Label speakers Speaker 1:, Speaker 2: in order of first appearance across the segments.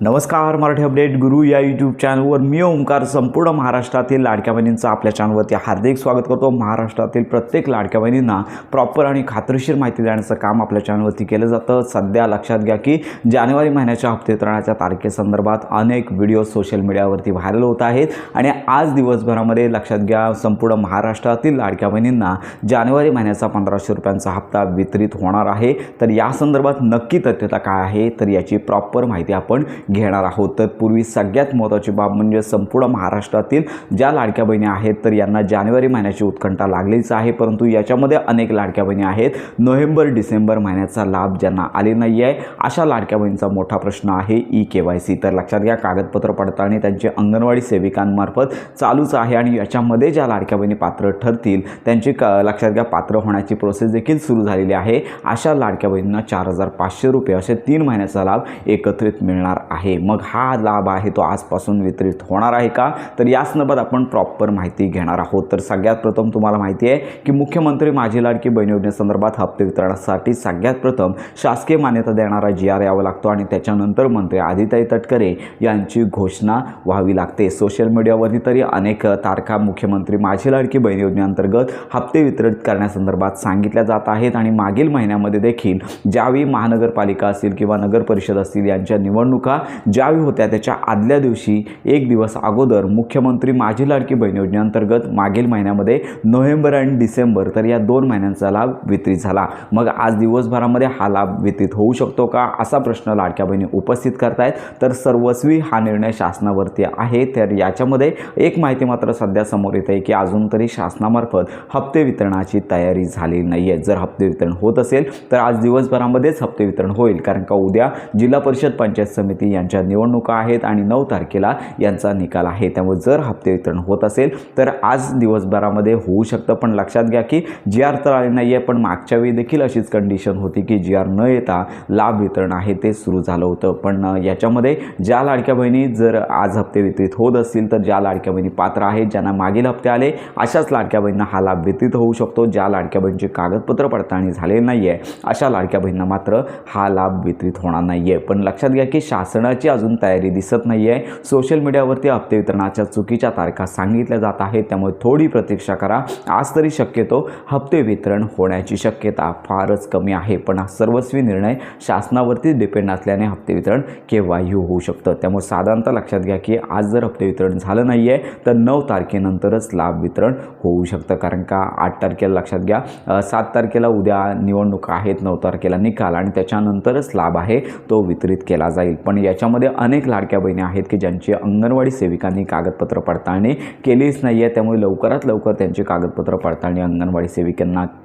Speaker 1: नमस्कार, मराठी अपडेट गुरु या यूट्यूब चॅनलवर मी ओंकार संपूर्ण महाराष्ट्रातील लाडक्या बहिणींचं आपल्या चॅनलवरती हार्दिक स्वागत करतो। महाराष्ट्रातील प्रत्येक लाडक्या बहिणींना प्रॉपर आणि खात्रीशीर माहिती देण्याचं काम आपल्या चॅनलवरती केलं जातं। सध्या लक्षात घ्या की जानेवारी महिन्याच्या हप्ते वितरणाच्या तारखेसंदर्भात अनेक व्हिडिओ सोशल मीडियावरती व्हायरल होत आहेत आणि आज दिवसभरामध्ये लक्षात घ्या संपूर्ण महाराष्ट्रातील लाडक्या बहिणींना जानेवारी महिन्याचा 1500 रुपयांचा हप्ता वितरित होणार आहे। तर या संदर्भात नक्की तथ्यता काय आहे तर याची प्रॉपर माहिती आपण घेणार आहोत। तर पूर्वी सगळ्यात महत्त्वाची बाब म्हणजे संपूर्ण महाराष्ट्रातील ज्या लाडक्या बहिणी आहेत तर यांना जानेवारी महिन्याची उत्कंठा लागलीच आहे, परंतु याच्यामध्ये अनेक लाडक्या बहिणी आहेत नोव्हेंबर डिसेंबर महिन्याचा लाभ ज्यांना आले नाही आहे अशा लाडक्या बहिणींचा मोठा प्रश्न आहे ई-KYC। तर लक्षात घ्या कागदपत्र पडताळणी त्यांचे अंगणवाडी सेविकांमार्फत चालूच आहे आणि याच्यामध्ये ज्या लाडक्या बहिणी पात्र ठरतील त्यांची लक्षात घ्या पात्र होण्याची प्रोसेस देखील सुरू झालेली आहे। अशा लाडक्या बहिणींना 4500 रुपये असे 3 महिन्याचा लाभ एकत्रित मिळणार आहे। मग हा लाभ आहे तो आजपासून वितरित होणार आहे का तर या संदर्भात आपण प्रॉपर माहिती घेणार आहोत। तर सगळ्यात प्रथम तुम्हाला माहिती आहे की मुख्यमंत्री माझी लाडकी बहीण योजनेसंदर्भात हप्ते वितरणासाठी सगळ्यात प्रथम शासकीय मान्यता देणारा GR यावा लागतो आणि त्याच्यानंतर मंत्री आदिताई तटकरे यांची घोषणा व्हावी लागते। सोशल मीडियावरती तरी अनेक तारखा मुख्यमंत्री माझी लाडकी बहीण योजनेअंतर्गत हप्ते वितरित करण्यासंदर्भात सांगितल्या जात आहेत आणि मागील महिन्यामध्ये देखील ज्यावेळी महानगरपालिका असतील किंवा नगर परिषद असतील यांच्या निवडणुका ज्यावेळी होत्या त्याच्या आदल्या दिवशी एक दिवस अगोदर मुख्यमंत्री माझी लाडकी बहीण योजनेअंतर्गत मागील महिन्यामध्ये नोव्हेंबर आणि डिसेंबर तर या 2 महिन्यांचा लाभ वितरित झाला। मग आज दिवसभरामध्ये हा लाभ वितरित होऊ शकतो का असा प्रश्न लाडक्या बहिणी उपस्थित करतायत। तर सर्वस्वी हा निर्णय शासनावरती आहे। तर याच्यामध्ये एक माहिती मात्र सध्या समोर येत आहे की अजून तरी शासनामार्फत हप्ते वितरणाची तयारी झाली नाही आहे। जर हप्ते वितरण होत असेल तर आज दिवसभरामध्येच हप्ते वितरण होईल, कारण का उद्या जिल्हा परिषद पंचायत समिती यांच्या निवडणुका आहेत आणि 9 तारखेला यांचा निकाल आहे। त्यामुळे जर हप्ते वितरण होत असेल तर आज दिवसभरामध्ये होऊ शकतं, पण लक्षात घ्या की GR तर आले नाही आहे, पण मागच्या वेळी देखील अशीच कंडिशन होती की GR न येता लाभ वितरण आहे ते सुरू झालं होतं। पण याच्यामध्ये ज्या लाडक्या बहिणी जर आज हप्ते वितरित होत असतील तर ज्या लाडक्या बहिणी पात्र आहेत ज्यांना मागील हप्ते आले अशाच लाडक्या बहिणींना हा लाभ वितरित होऊ शकतो। ज्या लाडक्या बहिणींची कागदपत्र पडताळणी झाले नाही आहे अशा लाडक्या बहिणींना मात्र हा लाभ वितरित होणार नाही आहे। पण लक्षात घ्या की शासनाची अजून तयारी दिसत नाही आहे। सोशल मीडियावरती हप्ते वितरणाच्या चुकीच्या तारखा सांगितल्या जात आहेत, त्यामुळे थोडी प्रतीक्षा करा। आज तरी शक्यतो हप्ते वितरण होण्याची शक्यता फारच कमी आहे, पण हा सर्वस्वी निर्णय शासनावरती डिपेंड असल्याने हप्ते वितरण केव्हाही होऊ शकतं। त्यामुळे साधारणतः लक्षात घ्या की आज जर हप्ते वितरण झालं नाही आहे तर 9 तारखेनंतरच लाभ वितरण होऊ शकतं, कारण का 8 तारखेला लक्षात घ्या 7 तारखेला उद्या निवडणुका आहेत, 9 तारखेला निकाल आणि त्याच्यानंतरच लाभ आहे तो वितरित केला जाईल। पण याच्यामध्ये अनेक लाडक्या बहिणी आहेत की ज्यांची अंगणवाडी सेविकांनी कागदपत्र पडताळणी केलीच नाही आहे, त्यामुळे लवकरात लवकर त्यांची कागदपत्र पडताळणी अंगणवाडी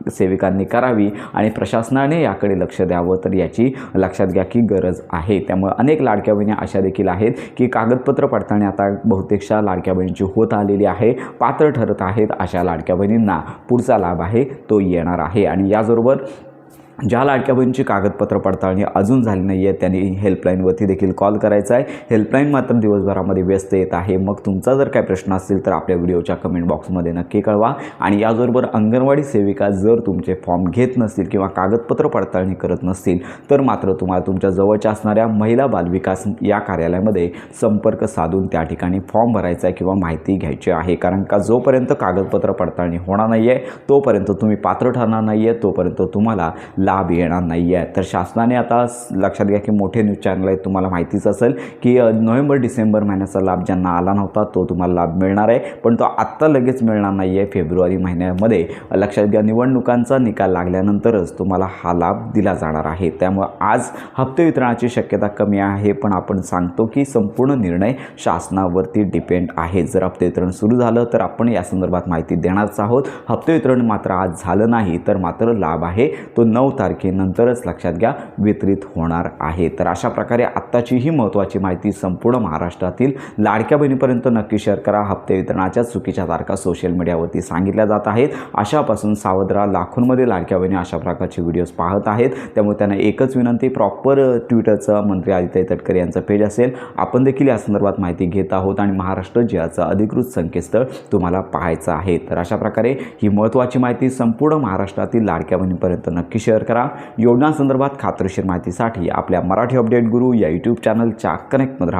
Speaker 1: सेविकांनी करावी आणि प्रशासनाने याकडे लक्ष द्यावं, तर याची लक्षात घ्या की गरज आहे। त्यामुळे अनेक लाडक्या बहिणी अशा देखील आहेत की कागदपत्र पडताळणी आता बहुतेकशा लाडक्या बहिणींची होत आलेली आहे, पात्र ठरत आहेत। अशा लाडक्या बहिणींना पुढचा लाभ आहे तो येणार आहे आणि याचबरोबर ज्या लाडक्या बहिणींची कागदपत्र पडताळणी अजून झाली नाही आहे त्यांनी हेल्पलाईनवरती देखील कॉल करायचा आहे। हेल्पलाईन मात्र दिवसभरामध्ये व्यस्त येत आहे। मग तुमचा जर काय प्रश्न असेल तर आपल्या व्हिडिओच्या कमेंट बॉक्समध्ये नक्की कळवा आणि याचबरोबर अंगणवाडी सेविका जर तुमचे फॉर्म घेत नसतील किंवा कागदपत्र पडताळणी करत नसतील तर मात्र तुम्हाला तुमच्या जवळच्या असणाऱ्या महिला बालविकास या कार्यालयामध्ये संपर्क साधून त्या ठिकाणी फॉर्म भरायचा आहे किंवा माहिती घ्यायची आहे, कारण का जोपर्यंत कागदपत्र पडताळणी होणार नाही आहे तोपर्यंत तुम्ही पात्र ठरणार नाही आहे, तोपर्यंत तुम्हाला लाभ येणार नाही आहे। तर शासनाने आता लक्षात घ्या की मोठे न्यूज चॅनल आहेत, तुम्हाला माहितीच असेल की नोव्हेंबर डिसेंबर महिन्याचा लाभ ज्यांना आला नव्हता तो तुम्हाला लाभ मिळणार आहे, पण तो आत्ता लगेच मिळणार नाही आहे। फेब्रुवारी महिन्यामध्ये लक्षात घ्या निवडणुकांचा निकाल लागल्यानंतरच तुम्हाला हा लाभ दिला जाणार आहे। त्यामुळे आज हप्ते वितरणाची शक्यता कमी आहे, पण आपण सांगतो की संपूर्ण निर्णय शासनावरती डिपेंड आहे। जर हप्ते वितरण सुरू झालं तर आपण या संदर्भात माहिती देणारच आहोत। हप्ते वितरण मात्र आज झालं नाही तर मात्र लाभ आहे तो 9 तारखेनंतरच लक्षात घ्या वितरित होणार आहे। तर अशा प्रकारे आत्ताची ही महत्त्वाची माहिती संपूर्ण महाराष्ट्रातील लाडक्या बहिणीपर्यंत नक्की शेअर करा। हप्ते वितरणाच्या चुकीच्या तारखा सोशल मीडियावरती सांगितल्या जात आहेत, अशापासून सावध राहा। लाखोंमध्ये लाडक्या बहिणी अशा प्रकारचे व्हिडिओज पाहत आहेत, त्यामुळे त्यांना एकच विनंती प्रॉपर ट्विटरचं मंत्री आदिताई तटकरे यांचं पेज असेल, आपण देखील या संदर्भात माहिती घेत आहोत आणि महाराष्ट्र GRचं अधिकृत संकेतस्थळ तुम्हाला पाहायचं आहे। तर अशा प्रकारे ही महत्त्वाची माहिती संपूर्ण महाराष्ट्रातील लाडक्या बहिणीपर्यंत नक्की शेअर करा. योजनांसंदर्भात खात्रीशीर माहितीसाठी आपल्या मराठी अपडेट गुरु या यूट्यूब चॅनलच्या कनेक्टमध्ये राहा.